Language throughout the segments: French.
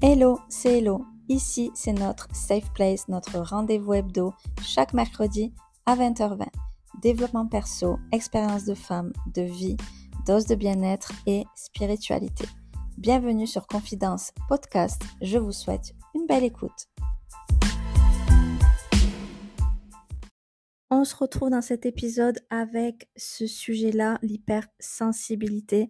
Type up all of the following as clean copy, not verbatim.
Hello, c'est Hello. Ici, c'est notre Safe Place, notre rendez-vous hebdo, chaque mercredi à 20h20. Développement perso, expérience de femme, de vie, dose de bien-être et spiritualité. Bienvenue sur Confidence Podcast. Je vous souhaite une belle écoute. On se retrouve dans cet épisode avec ce sujet-là, l'hypersensibilité.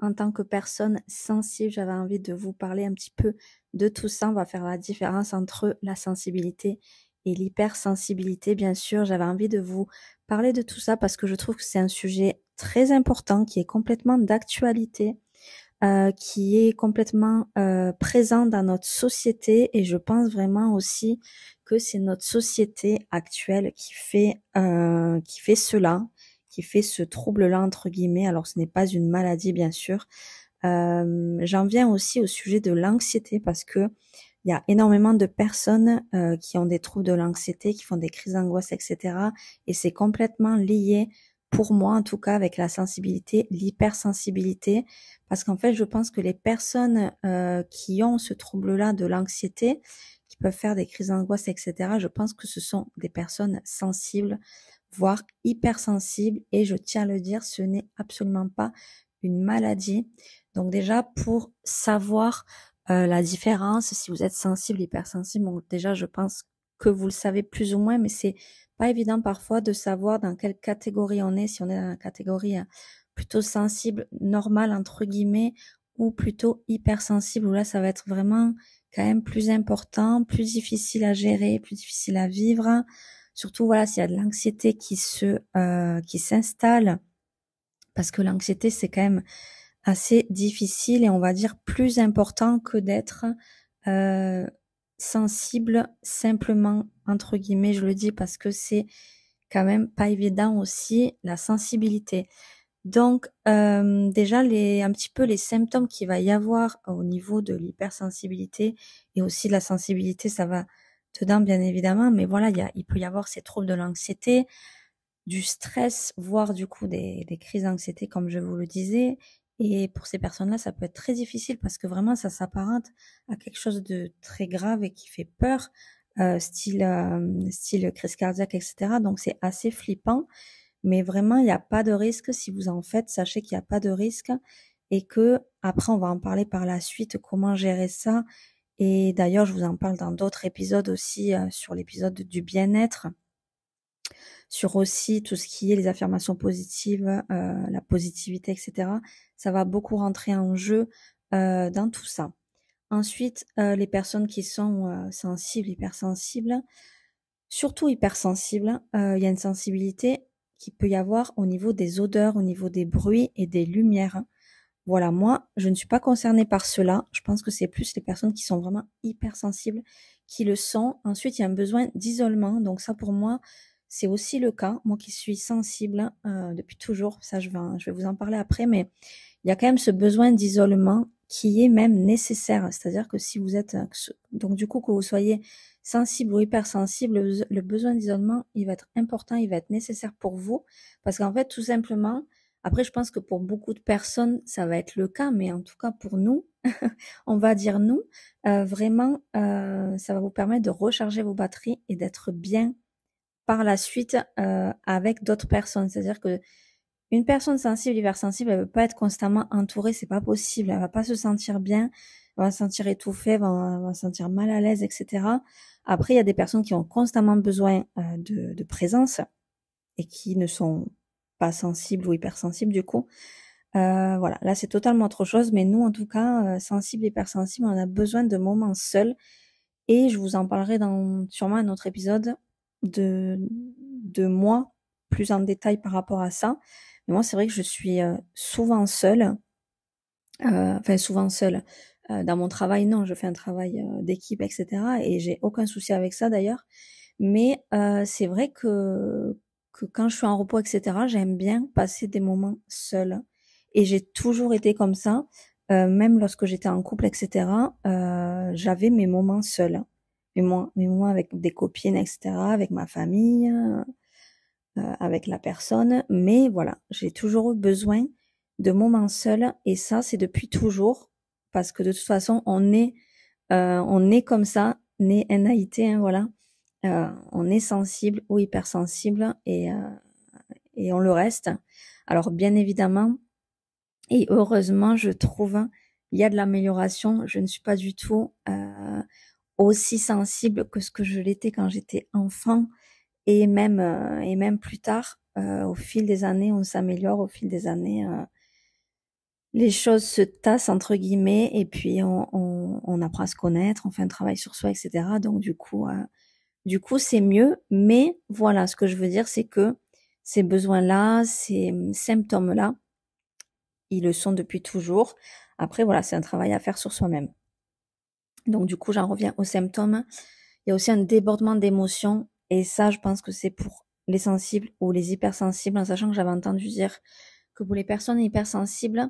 En tant que personne sensible, j'avais envie de vous parler un petit peu de tout ça. On va faire la différence entre la sensibilité et l'hypersensibilité. Bien sûr, j'avais envie de vous parler de tout ça parce que je trouve que c'est un sujet très important qui est complètement d'actualité, qui est complètement présent dans notre société, et je pense vraiment aussi que c'est notre société actuelle qui fait cela, qui fait ce trouble-là entre guillemets. Alors ce n'est pas une maladie bien sûr. J'en viens aussi au sujet de l'anxiété parce que il y a énormément de personnes qui ont des troubles de l'anxiété, qui font des crises d'angoisse, etc. Et c'est complètement lié, pour moi en tout cas, avec la sensibilité, l'hypersensibilité, parce qu'en fait je pense que les personnes qui ont ce trouble-là de l'anxiété, qui peuvent faire des crises d'angoisse, etc., je pense que ce sont des personnes sensibles, voire hypersensibles, et je tiens à le dire, ce n'est absolument pas une maladie. Donc déjà, pour savoir la différence, si vous êtes sensible, hypersensible, bon, déjà je pense que vous le savez plus ou moins, mais c'est pas évident parfois de savoir dans quelle catégorie on est, si on est dans la catégorie plutôt sensible, normale entre guillemets, ou plutôt hypersensible, où là ça va être vraiment quand même plus important, plus difficile à gérer, plus difficile à vivre. Surtout voilà, s'il y a de l'anxiété qui s'installe, parce que l'anxiété c'est quand même assez difficile et on va dire plus important que d'être sensible simplement, entre guillemets, je le dis parce que c'est quand même pas évident aussi, la sensibilité. Donc déjà un petit peu les symptômes qu'il va y avoir au niveau de l'hypersensibilité et aussi de la sensibilité, ça va dedans bien évidemment, mais voilà, il peut y avoir ces troubles de l'anxiété, du stress, voire du coup des crises d'anxiété comme je vous le disais. Et pour ces personnes-là, ça peut être très difficile parce que vraiment ça s'apparente à quelque chose de très grave et qui fait peur, style crise cardiaque, etc. Donc c'est assez flippant, mais vraiment il n'y a pas de risque. Si vous en faites, sachez qu'il n'y a pas de risque et que après on va en parler par la suite, comment gérer ça. Et d'ailleurs je vous en parle dans d'autres épisodes aussi, sur l'épisode du bien-être, sur aussi tout ce qui est les affirmations positives, la positivité, etc. Ça va beaucoup rentrer en jeu dans tout ça. Ensuite, les personnes qui sont sensibles, hypersensibles, surtout hypersensibles, il y a une sensibilité qui peut y avoir au niveau des odeurs, au niveau des bruits et des lumières. Voilà, moi, je ne suis pas concernée par cela. Je pense que c'est plus les personnes qui sont vraiment hypersensibles qui le sont. Ensuite, il y a un besoin d'isolement. Donc ça, pour moi, c'est aussi le cas. Moi qui suis sensible depuis toujours, ça, je vais vous en parler après, mais il y a quand même ce besoin d'isolement qui est même nécessaire. C'est-à-dire que si vous êtes, donc du coup, que vous soyez sensible ou hypersensible, le besoin d'isolement, il va être important, il va être nécessaire pour vous. Parce qu'en fait, tout simplement, après, je pense que pour beaucoup de personnes, ça va être le cas, mais en tout cas pour nous, on va dire nous, vraiment, ça va vous permettre de recharger vos batteries et d'être bien par la suite avec d'autres personnes. C'est-à-dire que une personne sensible, hypersensible, elle veut pas être constamment entourée, c'est pas possible. Elle va pas se sentir bien, elle va se sentir étouffée, elle va se sentir mal à l'aise, etc. Après, il y a des personnes qui ont constamment besoin de présence et qui ne sont pas sensibles ou hypersensibles du coup. Voilà, là c'est totalement autre chose, mais nous en tout cas, sensibles, hypersensibles, on a besoin de moments seuls, et je vous en parlerai dans sûrement un autre épisode de moi plus en détail par rapport à ça. Mais moi c'est vrai que je suis souvent seule, enfin souvent seule. Dans mon travail, non, je fais un travail d'équipe, etc. Et j'ai aucun souci avec ça d'ailleurs. Mais c'est vrai que quand je suis en repos, etc., j'aime bien passer des moments seuls. Et j'ai toujours été comme ça. Même lorsque j'étais en couple, etc., j'avais mes moments seuls. Mes moments avec des copines, etc., avec ma famille, avec la personne. Mais voilà, j'ai toujours eu besoin de moments seuls. Et ça, c'est depuis toujours. Parce que de toute façon, on est on est comme ça, né NAIT, hein, voilà. On est sensible ou hypersensible et on le reste. Alors bien évidemment, et heureusement, je trouve, il y a de l'amélioration. Je ne suis pas du tout aussi sensible que ce que je l'étais quand j'étais enfant et même plus tard. Au fil des années, on s'améliore. Au fil des années, les choses se tassent entre guillemets et puis on apprend à se connaître, on fait un travail sur soi, etc. Donc du coup, c'est mieux. Mais voilà, ce que je veux dire, c'est que ces besoins-là, ces symptômes-là, ils le sont depuis toujours. Après, voilà, c'est un travail à faire sur soi-même. Donc du coup, j'en reviens aux symptômes. Il y a aussi un débordement d'émotions. Et ça, je pense que c'est pour les sensibles ou les hypersensibles, en sachant que j'avais entendu dire que pour les personnes hypersensibles,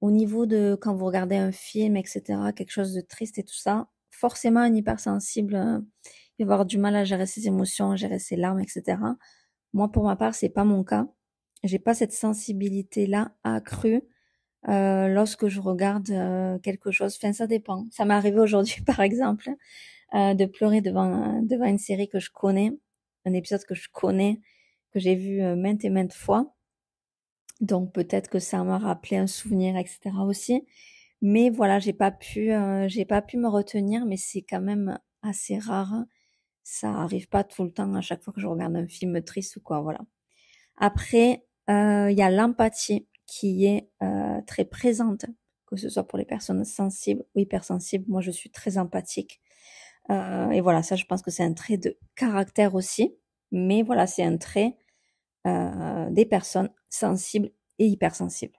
au niveau de quand vous regardez un film, etc., quelque chose de triste et tout ça, forcément un hypersensible, il va avoir du mal à gérer ses émotions, à gérer ses larmes, etc. Moi, pour ma part, c'est pas mon cas. J'ai pas cette sensibilité-là accrue lorsque je regarde quelque chose. Enfin, ça dépend. Ça m'est arrivé aujourd'hui, par exemple, de pleurer devant une série que je connais, un épisode que je connais, que j'ai vu maintes et maintes fois. Donc peut-être que ça m'a rappelé un souvenir, etc. aussi. Mais voilà, j'ai pas pu me retenir, mais c'est quand même assez rare. Ça arrive pas tout le temps à chaque fois que je regarde un film triste ou quoi, voilà. Après, il y a l'empathie qui est très présente, que ce soit pour les personnes sensibles ou hypersensibles. Moi, je suis très empathique. Et voilà, ça, je pense que c'est un trait de caractère aussi. Mais voilà, c'est un trait des personnes sensibles et hypersensibles.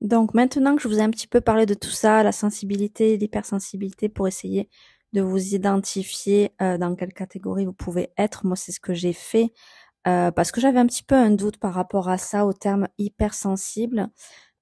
Donc maintenant que je vous ai un petit peu parlé de tout ça, la sensibilité, l'hypersensibilité, pour essayer de vous identifier dans quelle catégorie vous pouvez être, moi c'est ce que j'ai fait parce que j'avais un petit peu un doute par rapport à ça, au terme hypersensible.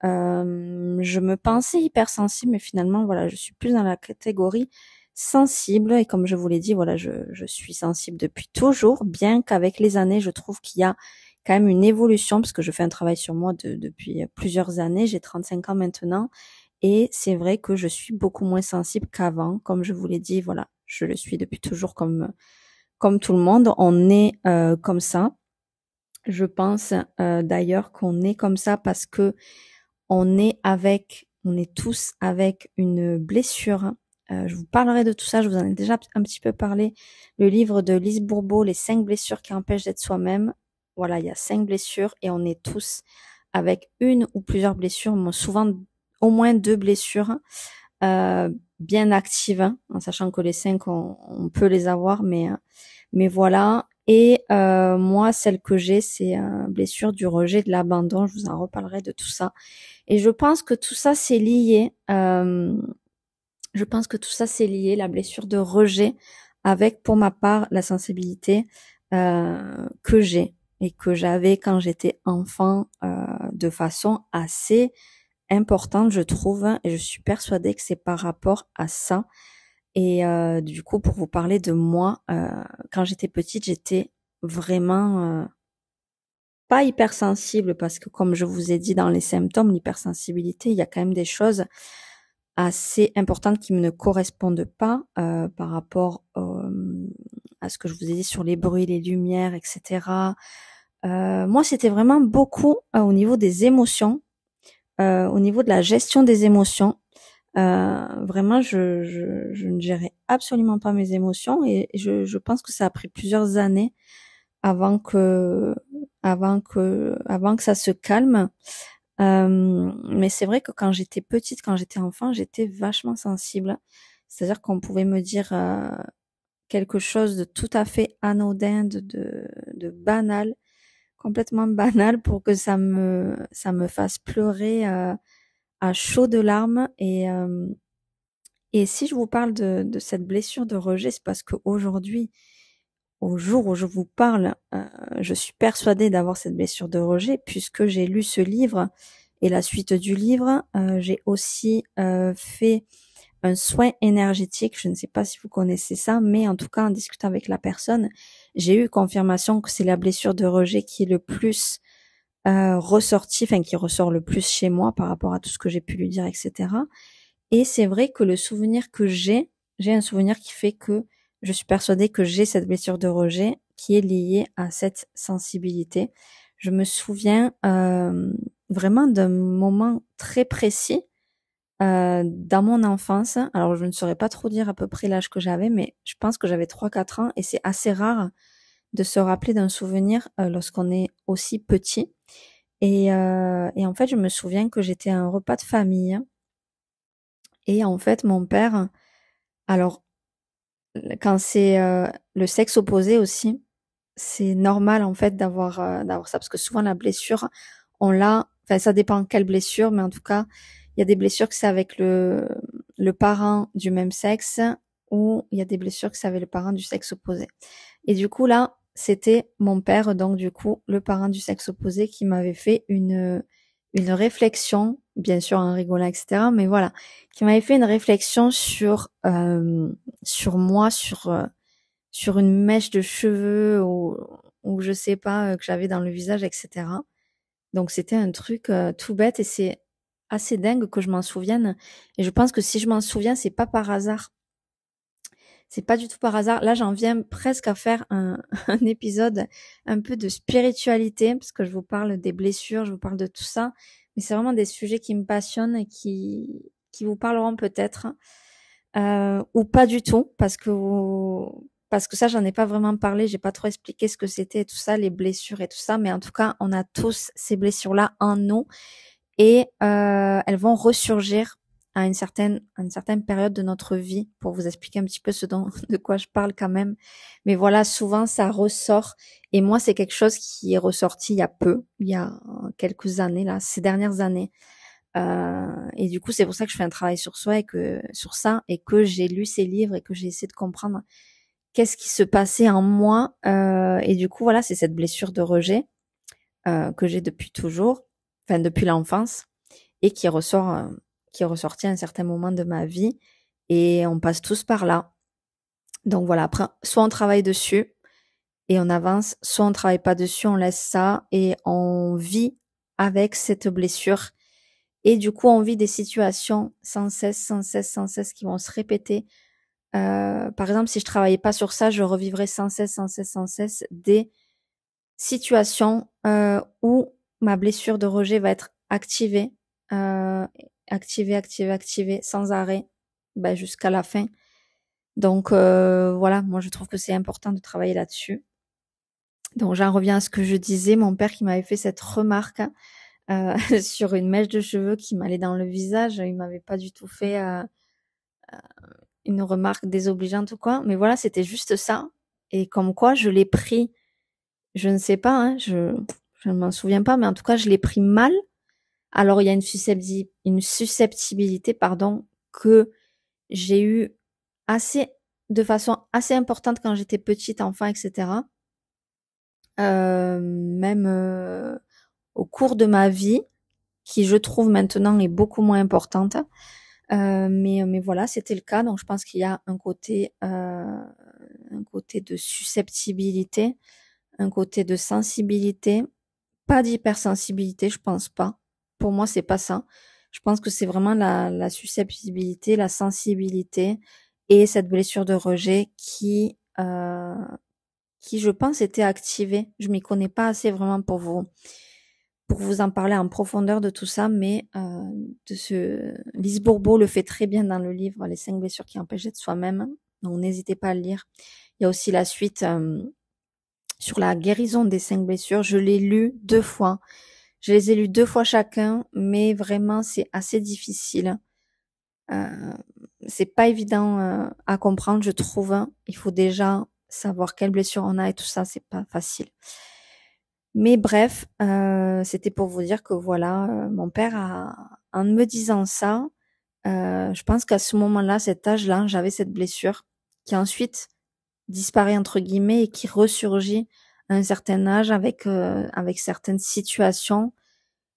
Je me pensais hypersensible, mais finalement voilà, je suis plus dans la catégorie sensible et comme je vous l'ai dit, voilà, je suis sensible depuis toujours, bien qu'avec les années, je trouve qu'il y a quand même une évolution parce que je fais un travail sur moi depuis plusieurs années. J'ai 35 ans maintenant et c'est vrai que je suis beaucoup moins sensible qu'avant. Comme je vous l'ai dit, voilà, je le suis depuis toujours comme tout le monde. On est comme ça. Je pense d'ailleurs qu'on est comme ça parce que on est tous avec une blessure. Je vous parlerai de tout ça, je vous en ai déjà un petit peu parlé. Le livre de Lise Bourbeau, Les 5 blessures qui empêchent d'être soi-même. Voilà, il y a 5 blessures et on est tous avec une ou plusieurs blessures, souvent au moins 2 blessures bien actives, hein, en sachant que les 5, on peut les avoir, mais voilà. Et moi, celle que j'ai, c'est une blessure du rejet, de l'abandon. Je vous en reparlerai de tout ça. Et je pense que tout ça, c'est lié. Je pense que tout ça, c'est lié, la blessure de rejet, avec, pour ma part, la sensibilité que j'ai et que j'avais quand j'étais enfant de façon assez importante, je trouve. Et je suis persuadée que c'est par rapport à ça. Et du coup, pour vous parler de moi, quand j'étais petite, j'étais vraiment pas hypersensible parce que comme je vous ai dit dans les symptômes, l'hypersensibilité, il y a quand même des choses assez importantes qui me ne correspondent pas par rapport à ce que je vous ai dit sur les bruits, les lumières, etc. Moi, c'était vraiment beaucoup au niveau des émotions, au niveau de la gestion des émotions. Vraiment, je ne gérais absolument pas mes émotions et je pense que ça a pris plusieurs années avant que ça se calme. Mais c'est vrai que quand j'étais petite, quand j'étais enfant, j'étais vachement sensible. C'est-à-dire qu'on pouvait me dire quelque chose de tout à fait anodin, de banal, complètement banal, pour que ça me fasse pleurer à chaud de larmes. Et si je vous parle de cette blessure de rejet, c'est parce qu'aujourd'hui, au jour où je vous parle, je suis persuadée d'avoir cette blessure de rejet puisque j'ai lu ce livre et la suite du livre. J'ai aussi fait un soin énergétique. Je ne sais pas si vous connaissez ça, mais en tout cas, en discutant avec la personne, j'ai eu confirmation que c'est la blessure de rejet qui est le plus ressortie, enfin qui ressort le plus chez moi par rapport à tout ce que j'ai pu lui dire, etc. Et c'est vrai que le souvenir que j'ai j'ai un souvenir qui fait que je suis persuadée que j'ai cette blessure de rejet qui est liée à cette sensibilité. Je me souviens vraiment d'un moment très précis dans mon enfance. Alors, je ne saurais pas trop dire à peu près l'âge que j'avais, mais je pense que j'avais 3-4 ans et c'est assez rare de se rappeler d'un souvenir lorsqu'on est aussi petit. Et en fait, je me souviens que j'étais à un repas de famille et en fait, mon père, alors quand c'est le sexe opposé aussi, c'est normal en fait d'avoir ça parce que souvent la blessure, on l'a, enfin ça dépend quelle blessure, mais en tout cas, il y a des blessures que c'est avec le parent du même sexe ou il y a des blessures que c'est avec le parent du sexe opposé. Et du coup là, c'était mon père, donc du coup le parent du sexe opposé qui m'avait fait une réflexion, bien sûr en rigolant, etc. Mais voilà, qui m'avait fait une réflexion sur moi, sur une mèche de cheveux ou je sais pas que j'avais dans le visage, etc. Donc c'était un truc tout bête et c'est assez dingue que je m'en souvienne. Et je pense que si je m'en souviens, c'est pas par hasard. C'est pas du tout par hasard. Là, j'en viens presque à faire un épisode un peu de spiritualité, parce que je vous parle des blessures, je vous parle de tout ça. Mais c'est vraiment des sujets qui me passionnent et qui vous parleront peut-être, ou pas du tout, parce que ça, j'en ai pas vraiment parlé, j'ai pas trop expliqué ce que c'était et tout ça, les blessures et tout ça. Mais en tout cas, on a tous ces blessures-là en nous et elles vont ressurgir à une certaine période de notre vie pour vous expliquer un petit peu de quoi je parle quand même. Mais voilà, souvent ça ressort et moi c'est quelque chose qui est ressorti il y a peu, il y a quelques années là, ces dernières années. Et du coup, c'est pour ça que je fais un travail sur soi et que sur ça et que j'ai lu ces livres et que j'ai essayé de comprendre qu'est-ce qui se passait en moi. Et du coup, voilà, c'est cette blessure de rejet que j'ai depuis toujours, enfin depuis l'enfance et qui est ressorti à un certain moment de ma vie. Et on passe tous par là. Donc voilà, après, soit on travaille dessus et on avance, soit on travaille pas dessus, on laisse ça et on vit avec cette blessure. Et du coup, on vit des situations sans cesse, sans cesse, sans cesse qui vont se répéter. Par exemple, si je travaillais pas sur ça, je revivrais sans cesse, sans cesse, sans cesse des situations où ma blessure de rejet va être activée, euh, activée, sans arrêt, ben, jusqu'à la fin. Donc voilà, moi je trouve que c'est important de travailler là-dessus. Donc j'en reviens à ce que je disais, mon père qui m'avait fait cette remarque sur une mèche de cheveux qui m'allait dans le visage, il m'avait pas du tout fait une remarque désobligeante ou quoi, mais voilà, c'était juste ça. Et comme quoi, je l'ai pris, je ne sais pas, hein, je ne m'en souviens pas, mais en tout cas, je l'ai pris mal. Alors, il y a une susceptibilité, pardon, que j'ai eu de façon assez importante quand j'étais petite, enfant, etc. Même au cours de ma vie, qui je trouve maintenant est beaucoup moins importante. Mais voilà, c'était le cas. Donc je pense qu'il y a un côté de susceptibilité, un côté de sensibilité, pas d'hypersensibilité, je pense pas. Pour moi, c'est pas ça. Je pense que c'est vraiment la susceptibilité, la sensibilité et cette blessure de rejet qui je pense était activée. Je m'y connais pas assez vraiment pour vous en parler en profondeur de tout ça, mais Lise Bourbeau le fait très bien dans le livre Les 5 blessures qui empêchent d'être soi-même. Donc n'hésitez pas à le lire. Il y a aussi la suite sur la guérison des 5 blessures. Je l'ai lu 2 fois. Je les ai lus 2 fois chacun, mais vraiment c'est assez difficile. Euh, c'est pas évident à comprendre, je trouve. Il faut déjà savoir quelle blessure on a et tout ça, c'est pas facile. Mais bref, c'était pour vous dire que voilà, mon père en me disant ça, je pense qu'à ce moment-là, cet âge-là, j'avais cette blessure qui ensuite disparaît entre guillemets et qui ressurgit à un certain âge avec certaines situations.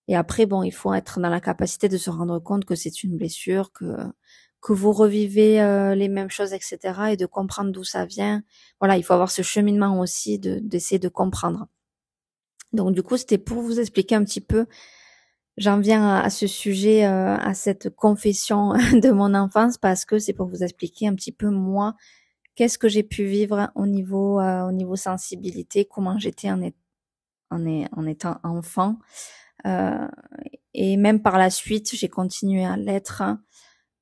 Et après, bon, il faut être dans la capacité de se rendre compte que c'est une blessure, que vous revivez les mêmes choses, etc. et de comprendre d'où ça vient. Voilà, il faut avoir ce cheminement aussi d'essayer de comprendre. Donc du coup, c'était pour vous expliquer un petit peu j'en viens à ce sujet, à cette confession de mon enfance parce que c'est pour vous expliquer un petit peu moi, qu'est-ce que j'ai pu vivre au niveau sensibilité, comment j'étais en étant enfant. Euh, et même par la suite, j'ai continué à l'être.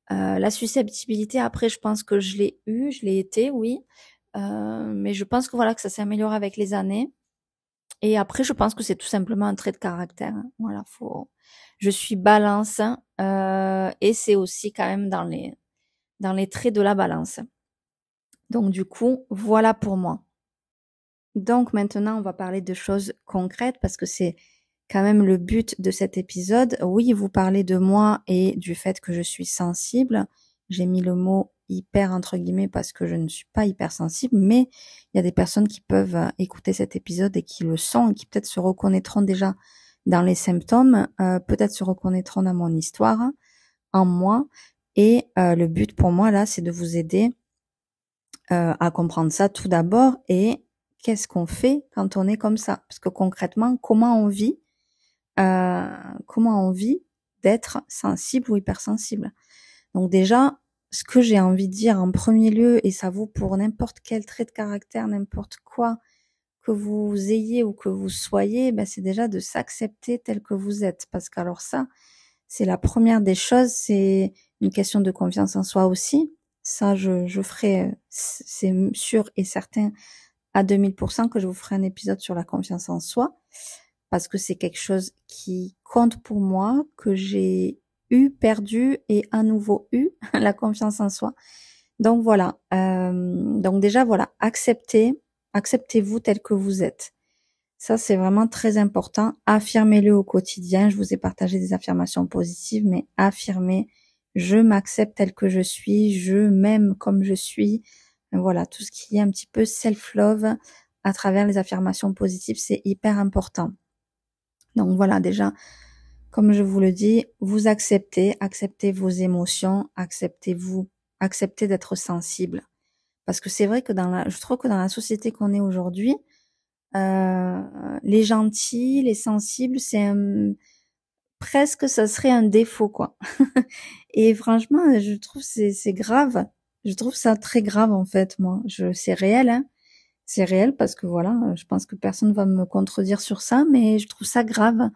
La susceptibilité, après, je pense que je l'ai été, oui. Mais je pense que voilà, que ça s'est amélioré avec les années. Et après, je pense que c'est tout simplement un trait de caractère. Voilà, je suis balance, et c'est aussi quand même dans les traits de la balance. Donc du coup, voilà pour moi. Donc maintenant, on va parler de choses concrètes parce que c'est quand même le but de cet épisode. Oui, vous parlez de moi et du fait que je suis sensible. J'ai mis le mot hyper entre guillemets parce que je ne suis pas hyper sensible, mais il y a des personnes qui peuvent écouter cet épisode et qui le sont et qui peut-être se reconnaîtront déjà dans les symptômes, peut-être se reconnaîtront dans mon histoire, en moi. Et le but pour moi là, c'est de vous aider à comprendre ça tout d'abord et qu'est-ce qu'on fait quand on est comme ça? Parce que concrètement, euh, comment on vit d'être sensible ou hypersensible? Donc déjà, ce que j'ai envie de dire en premier lieu, et ça vaut pour n'importe quel trait de caractère, n'importe quoi que vous ayez ou que vous soyez, ben c'est déjà de s'accepter tel que vous êtes. Parce qu'alors ça, c'est la première des choses, c'est une question de confiance en soi aussi. Ça, je ferai, c'est sûr et certain à 2000% que je vous ferai un épisode sur la confiance en soi, parce que c'est quelque chose qui compte pour moi, que j'ai eu, perdu et à nouveau eu, la confiance en soi. Donc voilà, donc déjà voilà, acceptez-vous tel que vous êtes. Ça, c'est vraiment très important. Affirmez-le au quotidien. Je vous ai partagé des affirmations positives, mais affirmez, je m'accepte tel que je suis, je m'aime comme je suis. Voilà, tout ce qui est un petit peu self-love à travers les affirmations positives, c'est hyper important. Donc voilà, déjà, comme je vous le dis, vous acceptez vos émotions, acceptez-vous, acceptez d'être sensible. Parce que c'est vrai que je trouve que dans la société qu'on est aujourd'hui, euh, les gentils, les sensibles, presque ça serait un défaut quoi. Et franchement, je trouve c'est grave. Je trouve ça très grave en fait moi. C'est réel hein. C'est réel parce que voilà, je pense que personne va me contredire sur ça, mais je trouve ça grave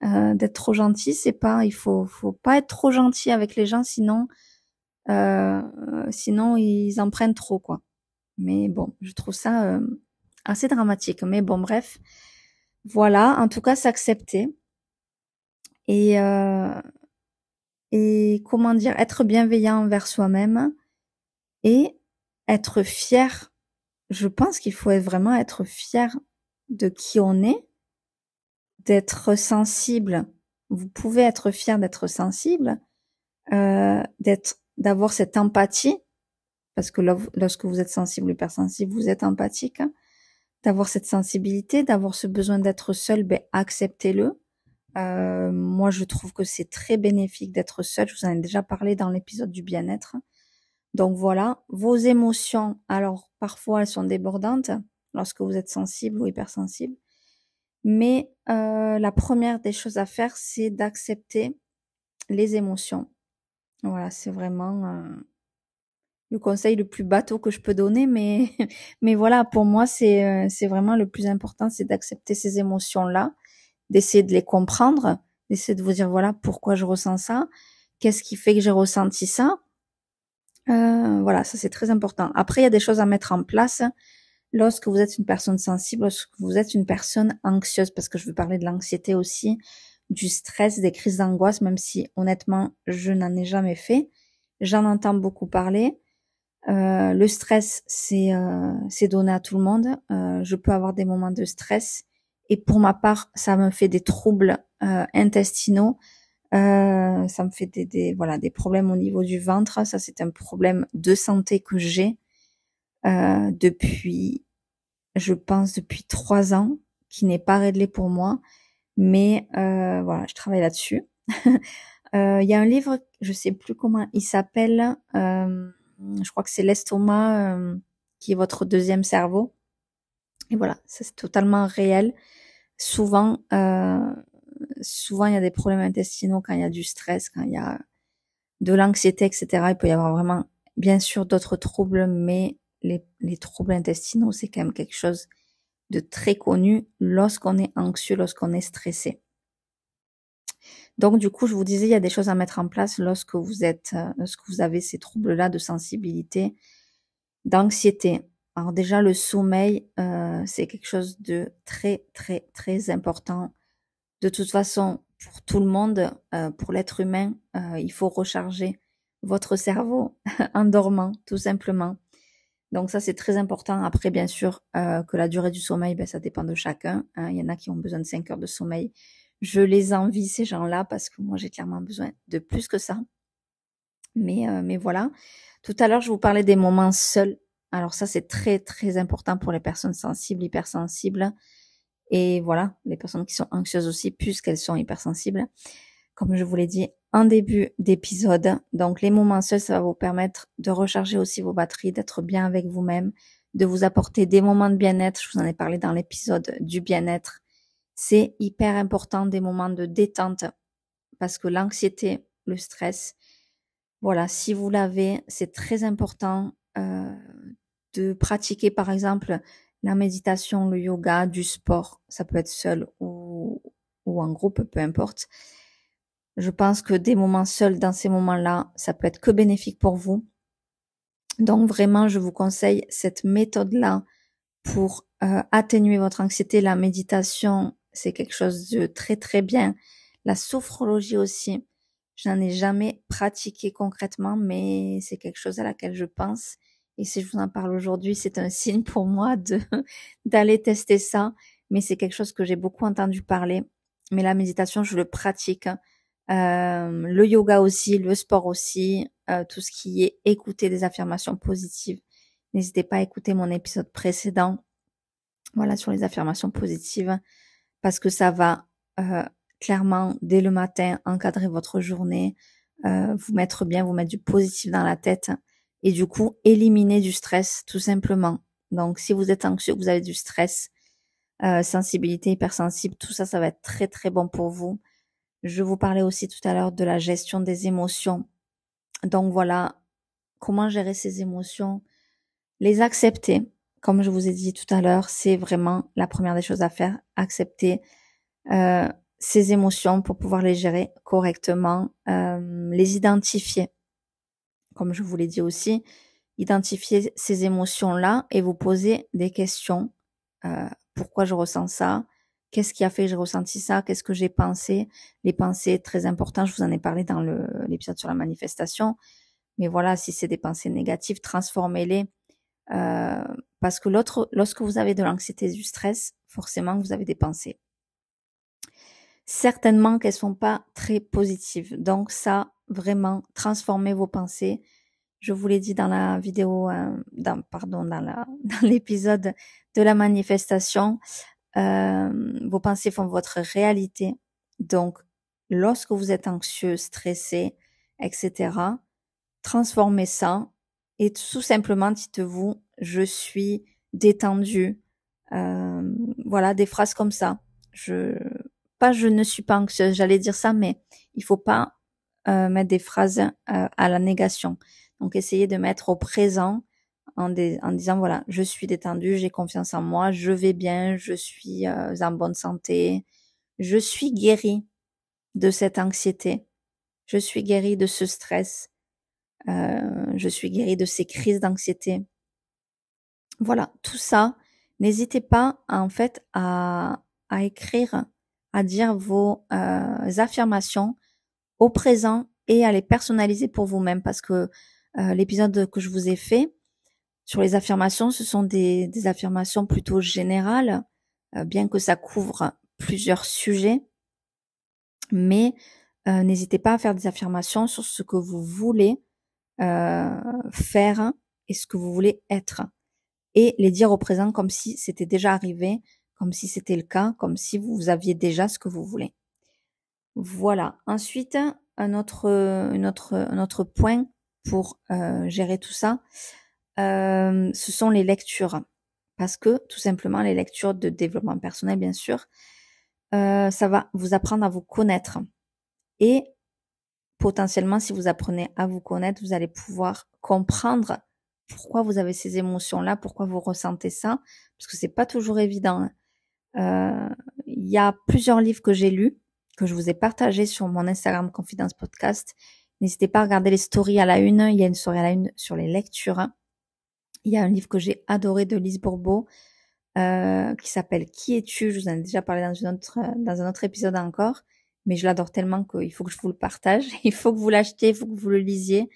d'être trop gentil. C'est pas, faut pas être trop gentil avec les gens, euh, sinon ils en prennent trop quoi. Mais bon, je trouve ça assez dramatique. Mais bon, bref. Voilà, en tout cas, s'accepter et comment dire, être bienveillant envers soi-même et être fier. Je pense qu'il faut vraiment être fier de qui on est, d'être sensible. Vous pouvez être fier d'être sensible, d'avoir cette empathie, parce que lorsque vous êtes sensible, hypersensible, vous êtes empathique, hein, d'avoir cette sensibilité, d'avoir ce besoin d'être seul, ben acceptez-le. Moi, je trouve que c'est très bénéfique d'être seul. Je vous en ai déjà parlé dans l'épisode du bien-être. Donc voilà, vos émotions, alors parfois elles sont débordantes lorsque vous êtes sensible ou hypersensible. Mais la première des choses à faire, c'est d'accepter les émotions. Voilà, c'est vraiment le conseil le plus bateau que je peux donner, mais mais voilà, pour moi, c'est vraiment le plus important, c'est d'accepter ces émotions-là, d'essayer de les comprendre, d'essayer de vous dire voilà pourquoi je ressens ça, qu'est-ce qui fait que j'ai ressenti ça. Voilà, ça c'est très important. Après, il y a des choses à mettre en place lorsque vous êtes une personne sensible, lorsque vous êtes une personne anxieuse, parce que je veux parler de l'anxiété aussi, du stress, des crises d'angoisse, même si honnêtement, je n'en ai jamais fait. J'en entends beaucoup parler. Le stress, c'est donné à tout le monde. Je peux avoir des moments de stress et pour ma part, ça me fait des troubles intestinaux. Ça me fait voilà des problèmes au niveau du ventre. Ça, c'est un problème de santé que j'ai depuis, je pense, depuis 3 ans, qui n'est pas réglé pour moi. Mais voilà, je travaille là-dessus. Il y a un livre, je sais plus comment il s'appelle. Je crois que c'est l'estomac qui est votre deuxième cerveau. Et voilà, ça c'est totalement réel. Souvent, souvent il y a des problèmes intestinaux quand il y a du stress, quand il y a de l'anxiété, etc. Il peut y avoir vraiment, bien sûr, d'autres troubles, mais les troubles intestinaux, c'est quand même quelque chose de très connu lorsqu'on est anxieux, lorsqu'on est stressé. Donc, du coup, je vous disais, il y a des choses à mettre en place lorsque lorsque vous avez ces troubles-là de sensibilité, d'anxiété. Alors déjà, le sommeil, c'est quelque chose de très, très, très important. De toute façon, pour tout le monde, pour l'être humain, il faut recharger votre cerveau en dormant, tout simplement. Donc ça, c'est très important. Après, bien sûr, que la durée du sommeil, ben, ça dépend de chacun, hein. Il y en a qui ont besoin de 5 heures de sommeil. Je les envie, ces gens-là, parce que moi, j'ai clairement besoin de plus que ça. Mais voilà. Tout à l'heure, je vous parlais des moments seuls. Alors ça, c'est très, très important pour les personnes sensibles, hypersensibles. Et voilà, les personnes qui sont anxieuses aussi, puisqu'elles sont hypersensibles. Comme je vous l'ai dit en début d'épisode. Donc, les moments seuls, ça va vous permettre de recharger aussi vos batteries, d'être bien avec vous-même, de vous apporter des moments de bien-être. Je vous en ai parlé dans l'épisode du bien-être. C'est hyper important, des moments de détente, parce que l'anxiété, le stress, voilà, si vous l'avez, c'est très important de pratiquer, par exemple, la méditation, le yoga, du sport. Ça peut être seul ou en groupe, peu importe. Je pense que des moments seuls dans ces moments-là, ça peut être que bénéfique pour vous. Donc vraiment, je vous conseille cette méthode-là pour atténuer votre anxiété. La méditation, c'est quelque chose de très très bien. La sophrologie aussi. Je n'en ai jamais pratiqué concrètement, mais c'est quelque chose à laquelle je pense. Et si je vous en parle aujourd'hui, c'est un signe pour moi de d'aller tester ça. Mais c'est quelque chose que j'ai beaucoup entendu parler. Mais la méditation, je le pratique. Le yoga aussi, le sport aussi, tout ce qui est écouter des affirmations positives. N'hésitez pas à écouter mon épisode précédent, voilà, sur les affirmations positives, parce que ça va clairement, dès le matin, encadrer votre journée, vous mettre bien, vous mettre du positif dans la tête, et du coup, éliminer du stress, tout simplement. Donc, si vous êtes anxieux, vous avez du stress, sensibilité, hypersensible, tout ça, ça va être très, très bon pour vous. Je vous parlais aussi tout à l'heure de la gestion des émotions. Donc voilà, comment gérer ces émotions, les accepter. Comme je vous ai dit tout à l'heure, c'est vraiment la première des choses à faire, accepter ces émotions pour pouvoir les gérer correctement, les identifier. Comme je vous l'ai dit aussi, identifier ces émotions-là et vous poser des questions. Pourquoi je ressens ça? Qu'est-ce qui a fait que j'ai ressenti ça? Qu'est-ce que j'ai pensé? Les pensées, très important, je vous en ai parlé dans l'épisode sur la manifestation. Mais voilà, si c'est des pensées négatives, transformez-les. Parce que lorsque vous avez de l'anxiété et du stress, forcément, vous avez des pensées. Certainement qu'elles sont pas très positives. Donc ça, vraiment, transformez vos pensées. Je vous l'ai dit dans la vidéo, dans l'épisode de la manifestation. Vos pensées font votre réalité. Donc, lorsque vous êtes anxieux, stressé, etc., transformez ça et tout simplement dites-vous, je suis détendu. Voilà, des phrases comme ça. Je ne suis pas anxieuse, j'allais dire ça, mais il faut pas mettre des phrases à la négation. Donc, essayez de mettre au présent en disant, voilà, je suis détendue, j'ai confiance en moi, je vais bien, je suis en bonne santé, je suis guérie de cette anxiété, je suis guérie de ce stress, je suis guérie de ces crises d'anxiété. Voilà, tout ça, n'hésitez pas en fait à écrire, à dire vos affirmations au présent et à les personnaliser pour vous-même parce que l'épisode que je vous ai fait sur les affirmations, ce sont des affirmations plutôt générales, bien que ça couvre plusieurs sujets, mais n'hésitez pas à faire des affirmations sur ce que vous voulez faire et ce que vous voulez être et les dire au présent comme si c'était déjà arrivé, comme si c'était le cas, comme si vous aviez déjà ce que vous voulez. Voilà. Ensuite, un autre point pour gérer tout ça, ce sont les lectures. Parce que tout simplement les lectures de développement personnel, bien sûr, Ça va vous apprendre à vous connaître. Et potentiellement, si vous apprenez à vous connaître, vous allez pouvoir comprendre pourquoi vous avez ces émotions-là, pourquoi vous ressentez ça, parce que c'est pas toujours évident. Il y a plusieurs livres que j'ai lus, que je vous ai partagés sur mon Instagram Confidence Podcast. N'hésitez pas à regarder les stories à la une. Il y a une story à la une sur les lectures. Il y a un livre que j'ai adoré de Lise Bourbeau, qui s'appelle Qui es-tu? Je vous en ai déjà parlé dans un autre épisode encore, mais je l'adore tellement qu'il faut que je vous le partage. Il faut que vous l'achetiez, il faut que vous le lisiez.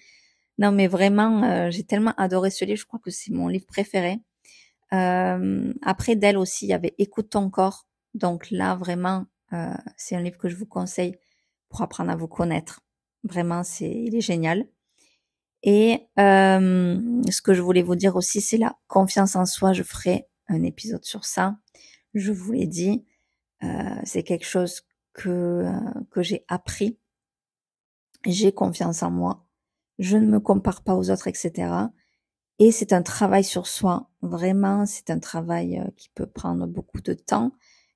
Non, mais vraiment, j'ai tellement adoré ce livre. Je crois que c'est mon livre préféré. Après d'elle aussi, il y avait Écoute ton corps. Donc là, vraiment, c'est un livre que je vous conseille pour apprendre à vous connaître. Vraiment, il est génial. Et ce que je voulais vous dire aussi, c'est la confiance en soi. Je ferai un épisode sur ça. Je vous l'ai dit, c'est quelque chose que j'ai appris. J'ai confiance en moi. Je ne me compare pas aux autres, etc. Et c'est un travail sur soi. Vraiment, c'est un travail qui peut prendre beaucoup de temps.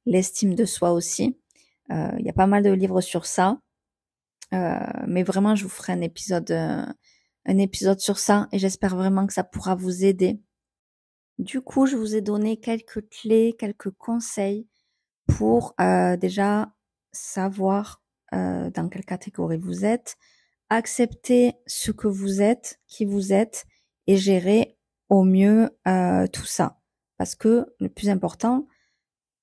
L'estime de soi aussi. Il y a pas mal de livres sur ça. Mais vraiment, je vous ferai un épisode sur ça et j'espère vraiment que ça pourra vous aider. Du coup, je vous ai donné quelques clés, quelques conseils pour déjà savoir dans quelle catégorie vous êtes, accepter ce que vous êtes, qui vous êtes et gérer au mieux tout ça. Parce que le plus important,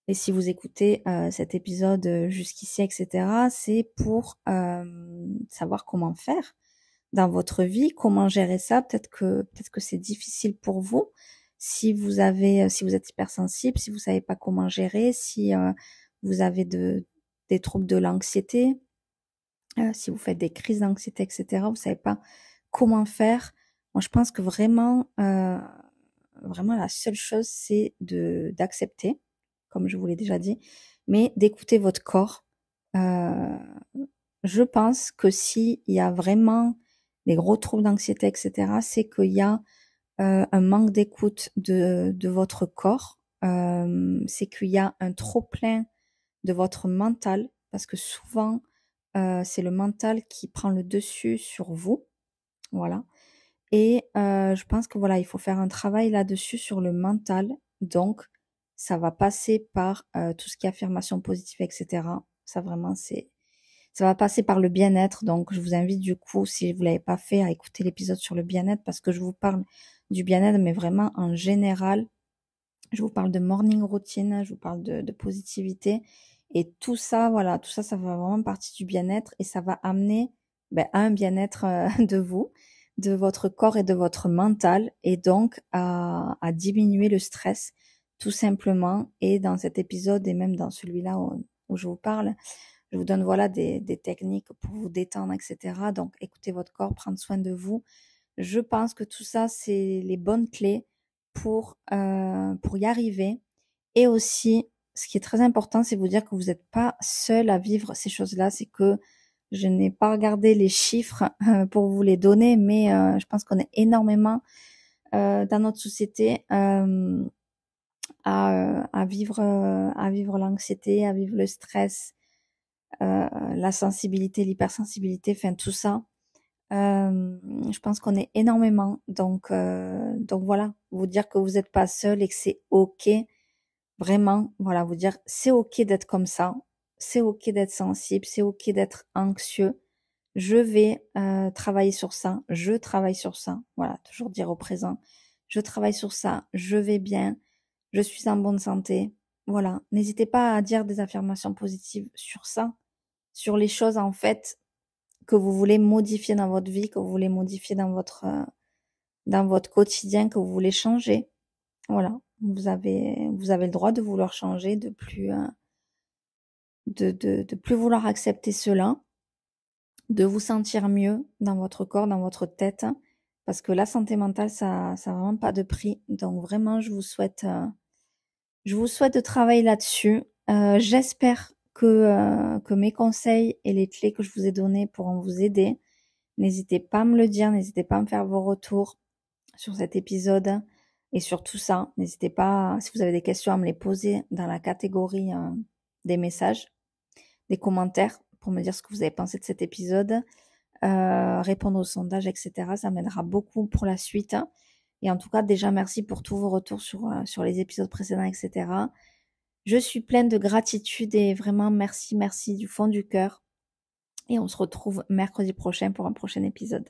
et si vous écoutez cet épisode jusqu'ici, etc., c'est pour savoir comment faire dans votre vie, comment gérer ça. Peut-être que c'est difficile pour vous. Si vous êtes hypersensible, si vous savez pas comment gérer, si vous avez des troubles de l'anxiété, si vous faites des crises d'anxiété, etc., vous savez pas comment faire. Moi, je pense que vraiment la seule chose, c'est d'accepter, comme je vous l'ai déjà dit, mais d'écouter votre corps. Euh, je pense que s'il y a vraiment des gros troubles d'anxiété, etc., c'est qu'il y a un manque d'écoute de votre corps. C'est qu'il y a un trop plein de votre mental, parce que souvent, c'est le mental qui prend le dessus sur vous. Voilà. Et je pense que voilà, il faut faire un travail là-dessus sur le mental. Donc, ça va passer par tout ce qui est affirmation positive, etc. Ça vraiment, ça va passer par le bien-être. Donc, je vous invite du coup, si vous l'avez pas fait, à écouter l'épisode sur le bien-être parce que je vous parle du bien-être, mais vraiment en général. Je vous parle de morning routine, je vous parle de positivité. Et tout ça, voilà, tout ça, ça va vraiment partie du bien-être et ça va amener à un bien-être de vous, de votre corps et de votre mental et donc à diminuer le stress tout simplement. Et dans cet épisode et même dans celui-là où je vous parle, je vous donne voilà des techniques pour vous détendre, etc. Donc écoutez votre corps, prendre soin de vous. Je pense que tout ça, c'est les bonnes clés pour y arriver. Et aussi, ce qui est très important, c'est vous dire que vous n'êtes pas seul à vivre ces choses-là. C'est que je n'ai pas regardé les chiffres pour vous les donner, mais je pense qu'on est énormément dans notre société à vivre l'anxiété, à vivre le stress, la sensibilité, l'hypersensibilité, enfin tout ça. Je pense qu'on est énormément. Donc voilà, vous dire que vous n'êtes pas seul et que c'est OK. Vraiment, voilà, vous dire c'est OK d'être comme ça. C'est OK d'être sensible. C'est OK d'être anxieux. Je vais travailler sur ça. Je travaille sur ça. Voilà, toujours dire au présent. Je travaille sur ça. Je vais bien. Je suis en bonne santé. Voilà. N'hésitez pas à dire des affirmations positives sur ça, sur les choses en fait que vous voulez modifier dans votre vie, que vous voulez modifier dans votre quotidien, que vous voulez changer. Voilà, vous avez le droit de vouloir changer, de plus vouloir accepter cela, de vous sentir mieux dans votre corps, dans votre tête, parce que la santé mentale, ça a vraiment pas de prix. Donc vraiment, je vous souhaite de travailler là-dessus. J'espère que mes conseils et les clés que je vous ai données pourront vous aider. N'hésitez pas à me le dire, n'hésitez pas à me faire vos retours sur cet épisode et sur tout ça. N'hésitez pas, si vous avez des questions, à me les poser dans la catégorie des messages, des commentaires pour me dire ce que vous avez pensé de cet épisode, répondre aux sondages, etc. Ça m'aidera beaucoup pour la suite. Et en tout cas, déjà, merci pour tous vos retours sur les épisodes précédents, etc. Je suis pleine de gratitude et vraiment merci du fond du cœur. Et on se retrouve mercredi prochain pour un prochain épisode.